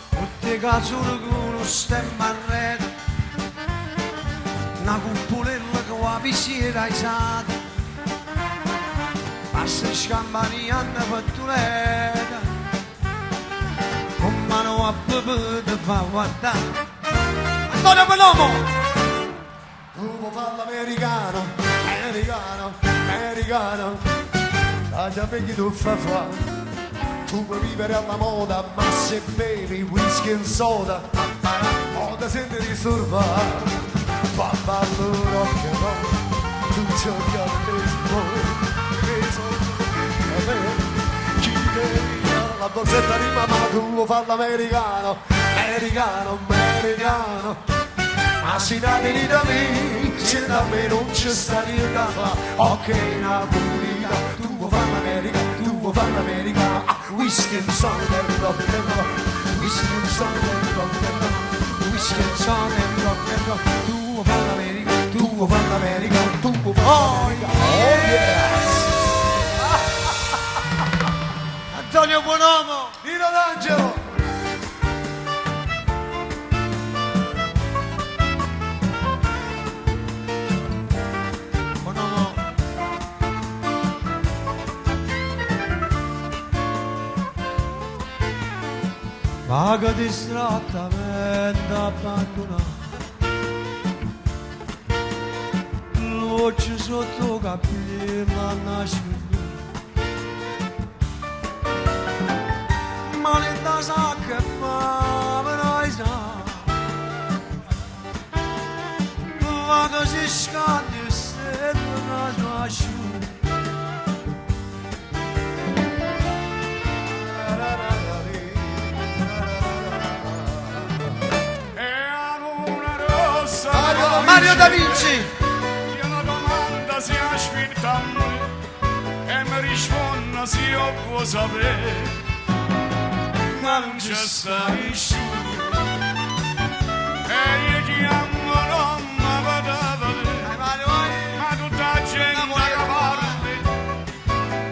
Tutte canzoni con uno stemma a rete, una cupolella che va visiera isata, passa scampani hanno fattureta, con mano a bere te fa guardare. Antonio Palomo! Tu vuoi fare l'americano, americano, americano, la giapeghi tu fa. Tu puoi vivere alla moda, ma se bevi whisky e soda, o ti senti disturbato. Papà rock and roll, tu giochi al baseball, che sono chi te la borsetta di mamma, tu vuoi fare l'americano, americano, americano. Ma si date lì da me, se da me non c'è sta niente da fa. Ok, Napolita, tu vuoi fare l'America, tu vuoi fare l'America. Whisky and soda and rock and roll, whisky and soda and rock and roll, whisky and soda and rock and roll. Tu vuoi fare l'America, tu vuoi fare l'America, tu vuoi fare l'America. Oh yes! Antonio Buonomo! Nino D'Angelo! Vaga distrattamente abbandonata, luce sotto capelli nascosto, male da sacca e fame noi sa, vaga si scade e sento una sua asciutta. Mario Da Vinci! Io una domanda si aspetta a me e mi risponda se io può sapere, ma non c'è sta nessuno. E io chiamo non mi vado ma tutta la gente che parla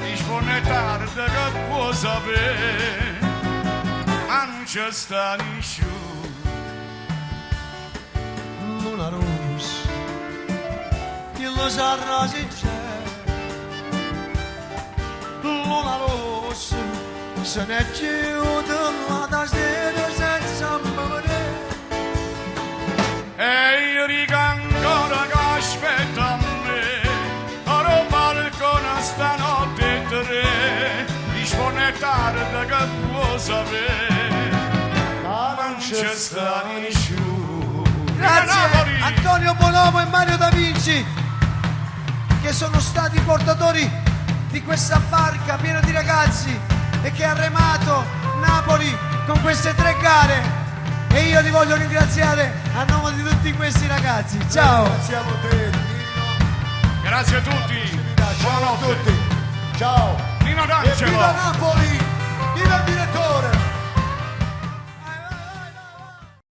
risponde tardi che può sapere, ma non c'è sta nessuno. Luna rossa, che lo sa rasi c'è, luna rossa, se ne è chiusa la tastiera senza me vedere. E io dico ancora che aspetta a me, ora balcone stanotte tre, risponde tardi che può sapere, ma non c'è sta nessuno. Grazie Antonio Bonomo e Mario Da Vinci, che sono stati portatori di questa barca piena di ragazzi e che ha remato Napoli con queste 3 gare, e io li voglio ringraziare a nome di tutti questi ragazzi. Ciao! Ringraziamo te, Nino. Grazie a tutti. Ciao a tutti. Ciao. Nino D'Angelo. E viva Napoli! Viva il direttore!